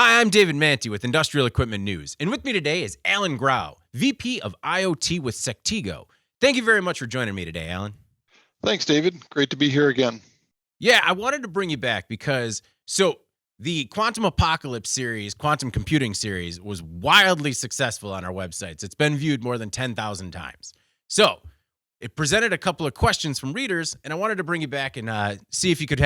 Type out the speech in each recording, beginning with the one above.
Hi, I'm David Manti with Industrial Equipment News, and with me today is Alan Grau, VP of IoT with Sectigo. Thank you very much for joining me today, Alan. Thanks, David. Great to be here again. Yeah, I wanted to bring you back because the Quantum Apocalypse series, Quantum Computing series, was wildly successful on our websites. It's been viewed more than 10,000 times. So it presented a couple of questions from readers, and I wanted to bring you back and see if you could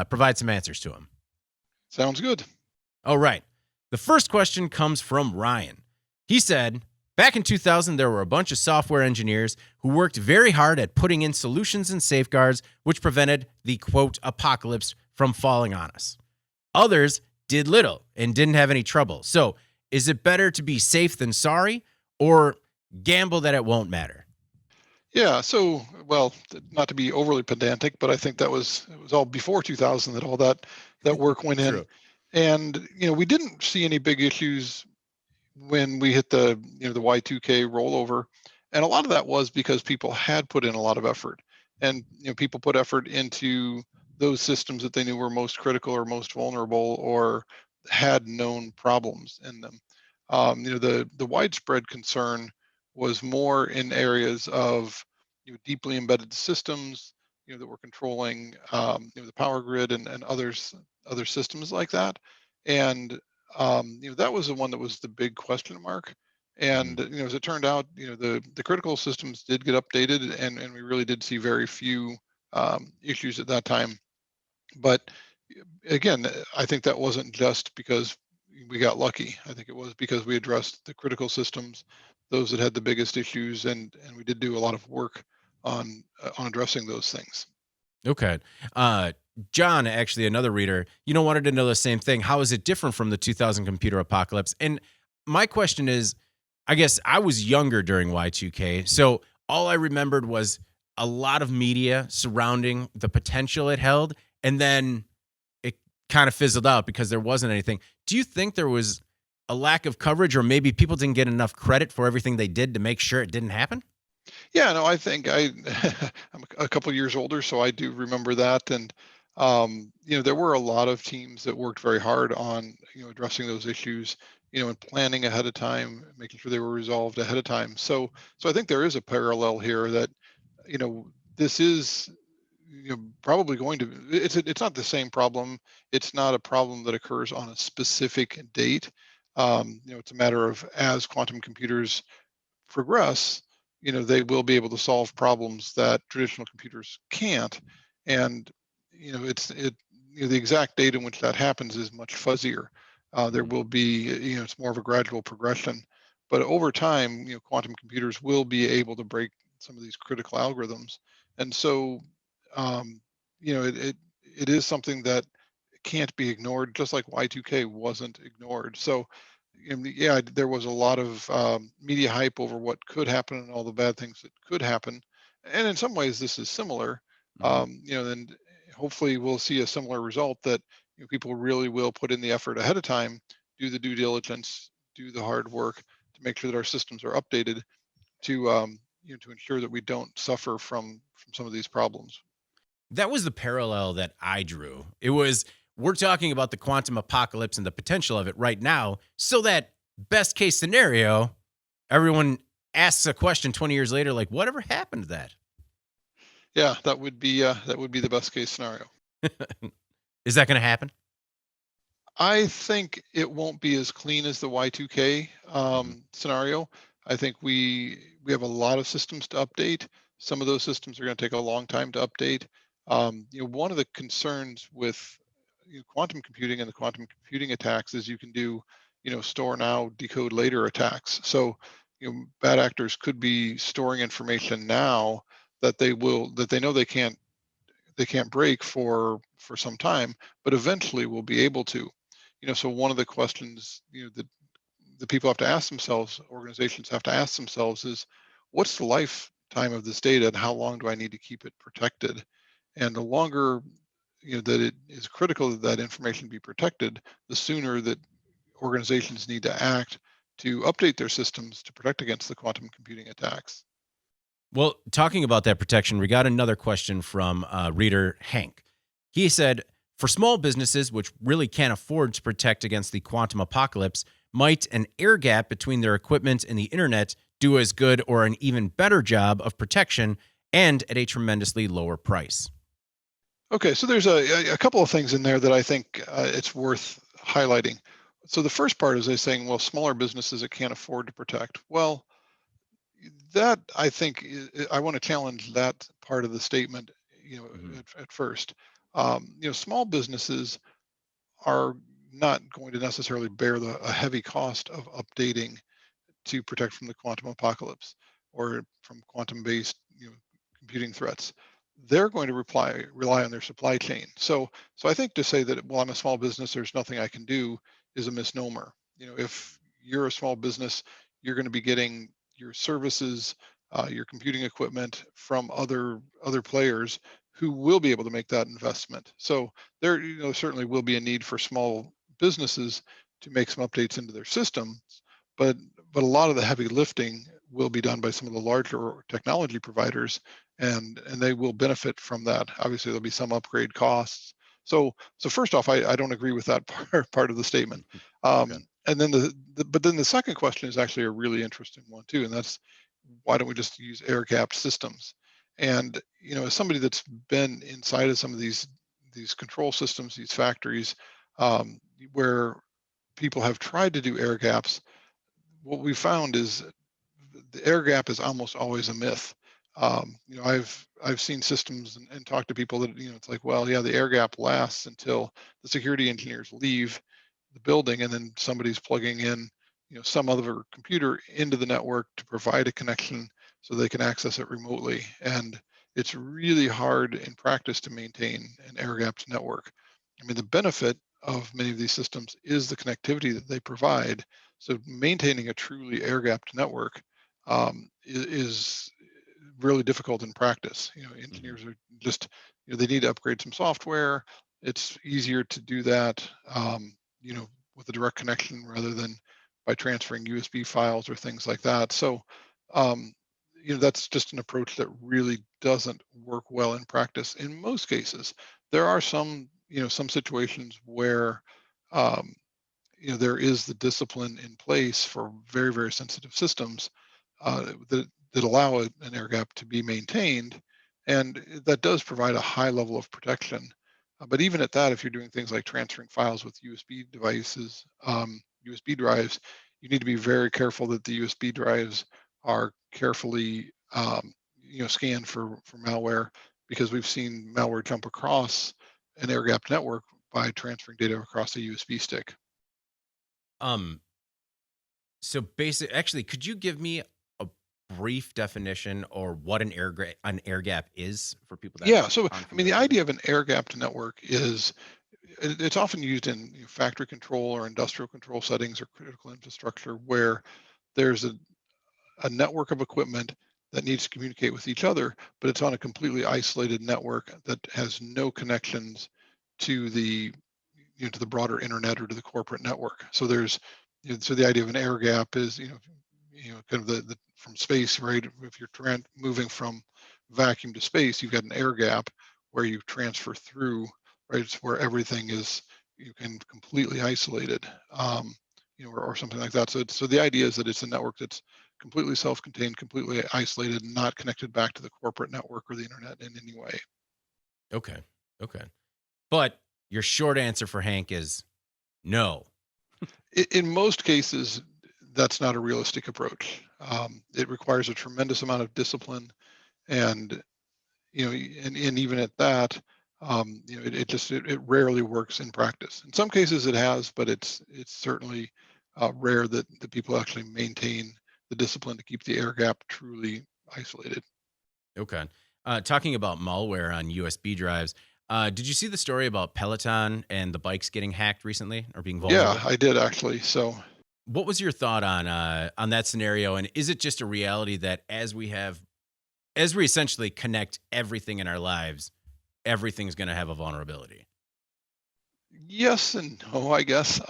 provide some answers to them. Sounds good. All right. The first question comes from Ryan. He said, back in 2000, there were a bunch of software engineers who worked very hard at putting in solutions and safeguards which prevented the, quote, apocalypse from falling on us. Others did little and didn't have any trouble. So is it better to be safe than sorry or gamble that it won't matter? Yeah, so, well, not to be overly pedantic, but I think it was all before 2000 that all that work went in. True. And, we didn't see any big issues when we hit the Y2K rollover. And a lot of that was because people had put in a lot of effort. And, people put effort into those systems that they knew were most critical or most vulnerable or had known problems in them. The widespread concern was more in areas of deeply embedded systems, that were controlling the power grid and other systems like that. And that was the one that was the big question mark. And as it turned out, the critical systems did get updated, and we really did see very few issues at that time. But again, I think that wasn't just because we got lucky. I think it was because we addressed the critical systems, those that had the biggest issues, and we did do a lot of work on addressing those things. Okay. John, actually, another reader, wanted to know the same thing. How is it different from the 2000 computer apocalypse? And my question is, I guess I was younger during Y2K, so all I remembered was a lot of media surrounding the potential it held, and then it kind of fizzled out because there wasn't anything. Do you think there was a lack of coverage, or maybe people didn't get enough credit for everything they did to make sure it didn't happen? Yeah, no, I think I'm a couple years older, so I do remember that. And there were a lot of teams that worked very hard on addressing those issues, and planning ahead of time, making sure they were resolved ahead of time. So I think there is a parallel here that this is probably going to it's not the same problem. It's not a problem that occurs on a specific date. It's a matter of, as quantum computers progress, they will be able to solve problems that traditional computers can't. And the exact date in which that happens is much fuzzier. There will be, it's more of a gradual progression, but over time, quantum computers will be able to break some of these critical algorithms. And so, it is something that can't be ignored, just like Y2K wasn't ignored. So, yeah, there was a lot of media hype over what could happen and all the bad things that could happen. And in some ways, this is similar. And hopefully we'll see a similar result that people really will put in the effort ahead of time, do the due diligence, do the hard work to make sure that our systems are updated to to ensure that we don't suffer from some of these problems. That was the parallel that I drew. It was, we're talking about the quantum apocalypse and the potential of it right now, so that best case scenario, everyone asks a question 20 years later, like, whatever happened to that? Yeah, that would be the best case scenario. Is that going to happen? I think it won't be as clean as the Y2K scenario. I think we have a lot of systems to update. Some of those systems are going to take a long time to update. One of the concerns with quantum computing and the quantum computing attacks is you can do, store now, decode later attacks. So, bad actors could be storing information now that they know they can't break for some time, but eventually will be able to. So one of the questions that the people have to ask themselves, organizations have to ask themselves, is what's the lifetime of this data and how long do I need to keep it protected? And the longer that it is critical that information be protected, the sooner that organizations need to act to update their systems to protect against the quantum computing attacks. Well, talking about that protection, we got another question from reader Hank. He said, For small businesses, which really can't afford to protect against the quantum apocalypse, might an air gap between their equipment and the internet do as good or an even better job of protection and at a tremendously lower price? Okay, so there's a couple of things in there that I think it's worth highlighting. So the first part is they saying, well, smaller businesses that can't afford to protect. Well, that I think I want to challenge that part of the statement. Mhm. At first, small businesses are not going to necessarily bear a heavy cost of updating to protect from the quantum apocalypse or from quantum-based computing threats. They're going to rely on their supply chain. So I think to say that, well, I'm a small business, there's nothing I can do, is a misnomer. If you're a small business, you're going to be getting your services, your computing equipment from other players who will be able to make that investment. So there, certainly will be a need for small businesses to make some updates into their systems, but but a lot of the heavy lifting will be done by some of the larger technology providers, and they will benefit from that. Obviously, there'll be some upgrade costs. So first off, I don't agree with that part of the statement. Okay. And then but then the second question is actually a really interesting one too, and that's, why don't we just use air gapped systems? And as somebody that's been inside of some of these control systems, these factories, where people have tried to do air gaps, what we found is the air gap is almost always a myth. I've seen systems and talked to people that, it's like, well, yeah, the air gap lasts until the security engineers leave the building, and then somebody's plugging in, some other computer into the network to provide a connection so they can access it remotely. And it's really hard in practice to maintain an air gapped network. I mean, the benefit of many of these systems is the connectivity that they provide. So maintaining a truly air gapped network is really difficult in practice. Mhm. Engineers are just, they need to upgrade some software. It's easier to do that, with a direct connection rather than by transferring USB files or things like that. So, um, that's just an approach that really doesn't work well in practice in most cases. There are some situations where, um, there is the discipline in place for very, very sensitive systems, that allow an air gap to be maintained, and that does provide a high level of protection. But even at that, if you're doing things like transferring files with USB devices, USB drives, you need to be very careful that the USB drives are carefully, scanned for malware, because we've seen malware jump across an air gapped network by transferring data across a USB stick. Um, so basic actually, could you give me a brief definition or what an air gap is for people that Yeah, so I mean, the aren't familiar? idea of an air-gapped network is, it's often used in factory control or industrial control settings or critical infrastructure, where there's a network of equipment that needs to communicate with each other, but it's on a completely isolated network that has no connections to to the broader internet or to the corporate network. So so the idea of an air gap is, kind of the from space, right? If you're moving from vacuum to space, you've got an air gap where you transfer through, right? It's where everything is, you can completely isolated, or something like that. So the idea is that it's a network that's completely self-contained, completely isolated, not connected back to the corporate network or the internet in any way. Okay. Okay. But your short answer for Hank is no. In most cases, that's not a realistic approach. It requires a tremendous amount of discipline, and and even at that, it rarely works in practice. In some cases, it has, but it's certainly rare that people actually maintain the discipline to keep the air gap truly isolated. Okay. Talking about malware on USB drives, did you see the story about Peloton and the bikes getting hacked recently or being Yeah, vulnerable? I did actually. So What was your thought on that scenario? And is it just a reality that as we essentially connect everything in our lives, everything's going to have a vulnerability? yes and no, I guess.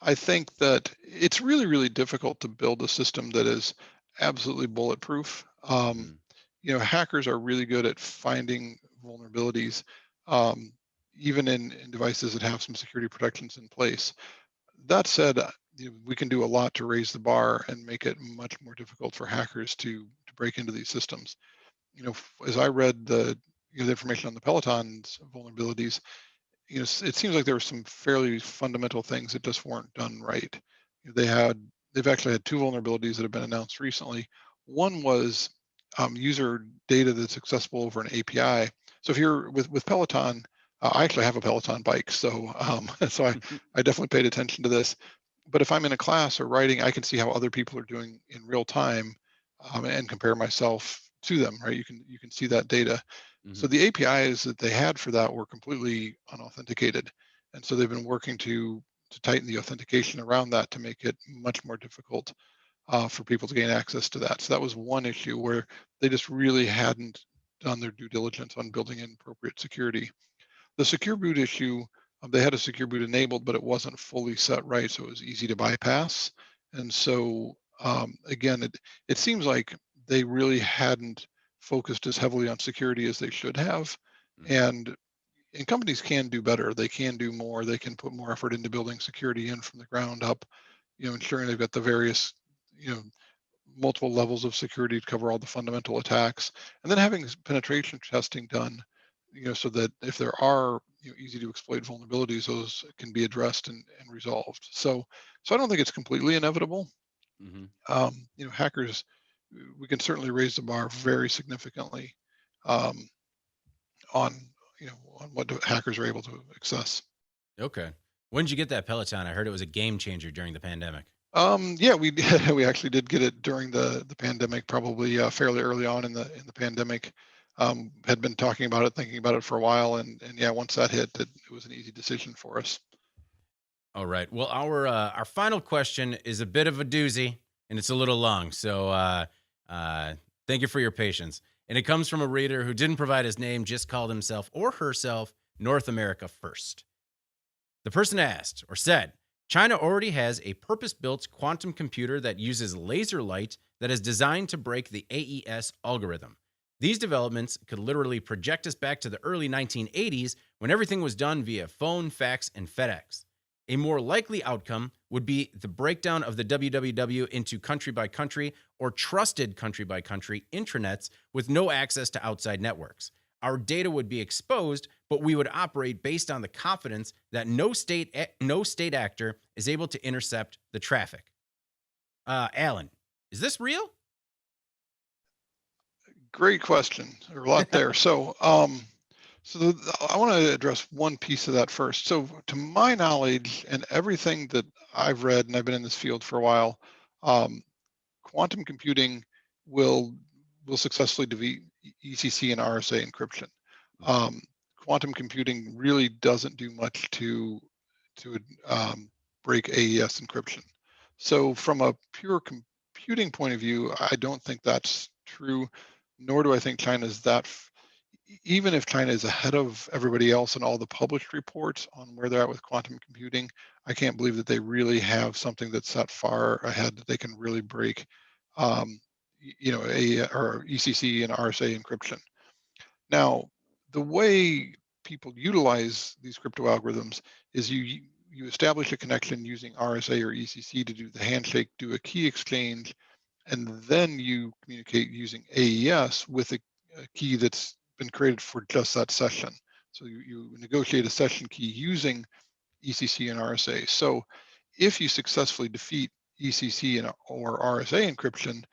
I think that it's really, really difficult to build a system that is absolutely bulletproof. Hmm. Hackers are really good at finding vulnerabilities. Um, even in devices that have some security protections in place. That said, we can do a lot to raise the bar and make it much more difficult for hackers to break into these systems. As I read the information on the Peloton's vulnerabilities, it seems like there were some fairly fundamental things that just weren't done right. They had they've actually had two vulnerabilities that have been announced recently. One was user data that's accessible over an API. So if you're with Peloton, I actually have a Peloton bike, so so I definitely paid attention to this. But if I'm in a class or writing, I can see how other people are doing in real time, and compare myself to them. Right? You can see that data. So Hmm. the APIs that they had for that were completely unauthenticated, and so they've been working to tighten the authentication around that to make it much more difficult for people to gain access to that. So that was one issue where they just really hadn't done their due diligence on building in appropriate security. The secure boot issue, they had a secure boot enabled, but it wasn't fully set right, so it was easy to bypass. And so again, it seems like they really hadn't focused as heavily on security as they should have. Hmm. And companies can do better. They can do more. They can put more effort into building security in from the ground up, ensuring they've got the various, you know, multiple levels of security to cover all the fundamental attacks, and then having penetration testing done, so that if there are easy to exploit vulnerabilities, those can be addressed and resolved. So I don't think it's completely inevitable. Hmm. Hackers, we can certainly raise the bar very significantly um, on on what hackers are able to access. Okay. When did you get that Peloton? I heard it was a game changer during the pandemic. Yeah, we did. We actually did get it during the pandemic, probably fairly early on in the pandemic. Had been talking about it, thinking about it for a while, and yeah, once that hit, it was an easy decision for us. All right. Well, our final question is a bit of a doozy, and it's a little long. So uh, thank you for your patience. And it comes from a reader who didn't provide his name, just called himself or herself North America First. The person asked or said, China already has a purpose built quantum computer that uses laser light that is designed to break the AES algorithm. These developments could literally project us back to the early 1980s when everything was done via phone, fax, and FedEx. A more likely outcome would be the breakdown of the WWW into country by country or trusted country by country intranets with no access to outside networks. Our data would be exposed, but we would operate based on the confidence that no state actor is able to intercept the traffic. Alan, is this real? Great question. There's a lot there. So I want to address one piece of that first. So to my knowledge and everything that I've read, and I've been in this field for a while, um, quantum computing will will successfully defeat ECC and RSA encryption. Um, Quantum computing really doesn't do much to break AES encryption. So from a pure computing point of view, I don't think that's true, nor do I think China's even if China is ahead of everybody else in all the published reports on where they're at with quantum computing, I can't believe that they really have something that's that far ahead that they can really break, um, a or ECC and RSA encryption. Now, the way people utilize these crypto algorithms is you establish a connection using RSA or ECC to do the handshake, do a key exchange, and then you communicate using AES with a key that's been created for just that session. So you negotiate a session key using ECC and RSA. So if you successfully defeat ECC or RSA encryption,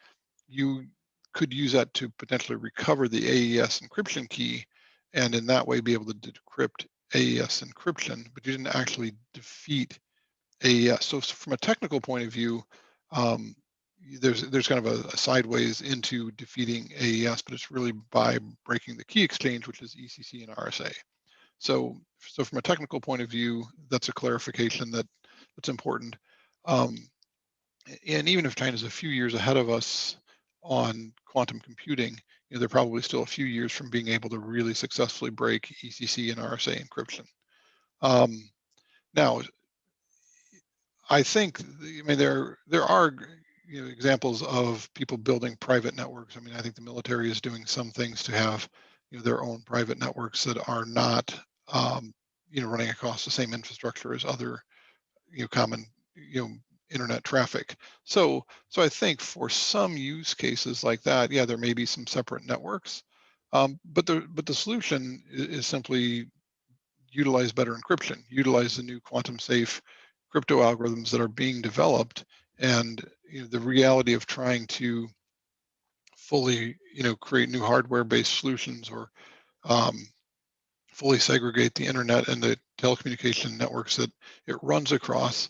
you could use that to potentially recover the AES encryption key and in that way be able to decrypt AES encryption, but you didn't actually defeat AES. So from a technical point of view, um, there's kind of a sideways into defeating AES, but it's really by breaking the key exchange, which is ECC and RSA. So from a technical point of view, that's a clarification that's important. Um, and even if China's a few years ahead of us on quantum computing, they're probably still a few years from being able to really successfully break ECC and RSA encryption. Um, Now, I think, I mean, there are examples of people building private networks. I mean, I think the military is doing some things to have their own private networks that are not running across the same infrastructure as other common internet traffic. So I think for some use cases like that, yeah, there may be some separate networks, but the solution is simply utilize better encryption, utilize the new quantum safe crypto algorithms that are being developed, and the reality of trying to fully create new hardware based solutions or um, fully segregate the internet and the telecommunication networks that it runs across.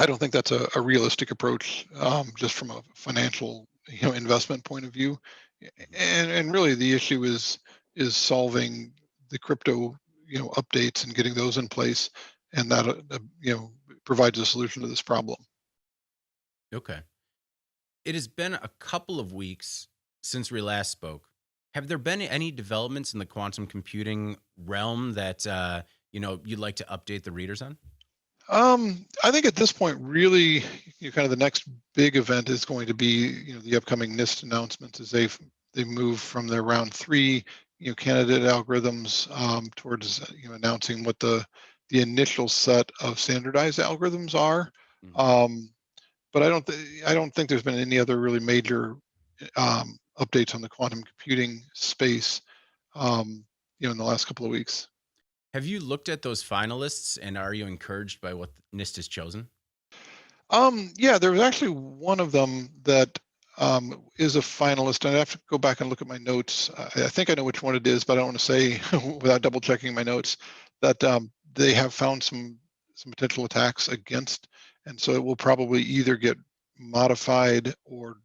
I don't think that's a realistic approach, just from a financial, investment point of view. And really, the issue is solving the crypto, updates and getting those in place, and that provides a solution to this problem. Okay. It has been a couple of weeks since we last spoke. Have there been any developments in the quantum computing realm that you'd like to update the readers on? I think at this point, really, kind of the next big event is going to be, the upcoming NIST announcements as they move from their round three, candidate algorithms, towards announcing what the initial set of standardized algorithms are. Mhm. Um, but I don't think there's been any other really major updates on the quantum computing space, in the last couple of weeks. Have you looked at those finalists and are you encouraged by what NIST has chosen? Yeah, there was actually one of them that is a finalist. And I have to go back and look at my notes. I think I know which one it is, but I don't want to say without double checking my notes that they have found some potential attacks against, and so it will probably either get modified or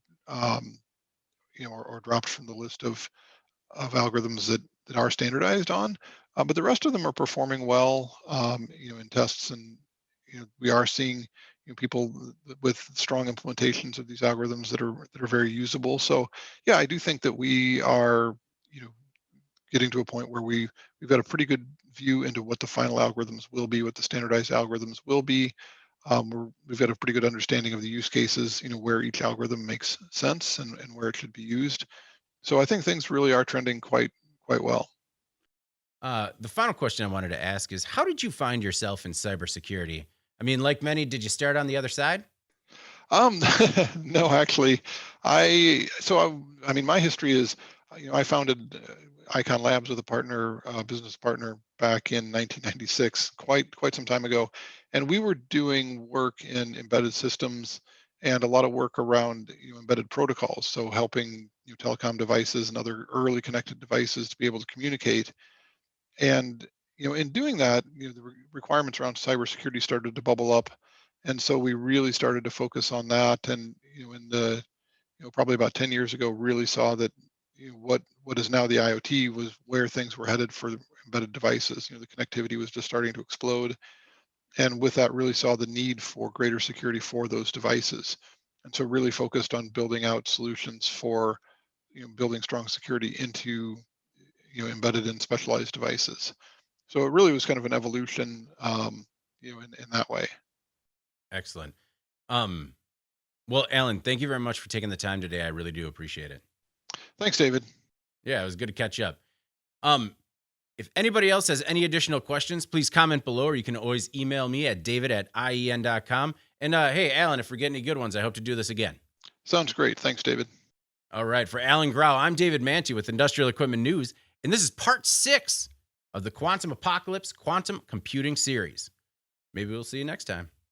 or dropped from the list of algorithms that are standardized on. But the rest of them are performing well, in tests, and we are seeing people with strong implementations of these algorithms that are very usable. So yeah, I do think that we are you know getting to a point where we've got a pretty good view into what the final algorithms will be, what the standardized algorithms will be. We've got a pretty good understanding of the use cases, where each algorithm makes sense and where it should be used. So I think things really are trending quite well. The final question I wanted to ask is how did you find yourself in cybersecurity? I mean, like many, did you start on the other side? Um, no, actually, I mean, my history is, I founded Icon Labs with a partner, business partner, back in 1996, quite some time ago, and we were doing work in embedded systems and a lot of work around embedded protocols, so helping telecom devices and other early connected devices to be able to communicate. And in doing that, the requirements around cybersecurity started to bubble up, and so we really started to focus on that. And in the probably about 10 years ago, really saw that what is now the IoT was where things were headed for the embedded devices. The connectivity was just starting to explode, and with that, really saw the need for greater security for those devices, and so really focused on building out solutions for building strong security into embedded and specialized devices. So it really was kind of an evolution, in that way. Excellent. Um, well, Alan, thank you very much for taking the time today. I really do appreciate it. Thanks, David. Yeah, it was good to catch up. Um, if anybody else has any additional questions, please comment below, or you can always email me at david@ien.com. And hey, Alan, if we get any good ones, I hope to do this again. Sounds great. Thanks, David. All right. For Alan Grau, I'm David Manti with Industrial Equipment News, and this is part 6 of the Quantum Apocalypse Quantum Computing series. Maybe we'll see you next time.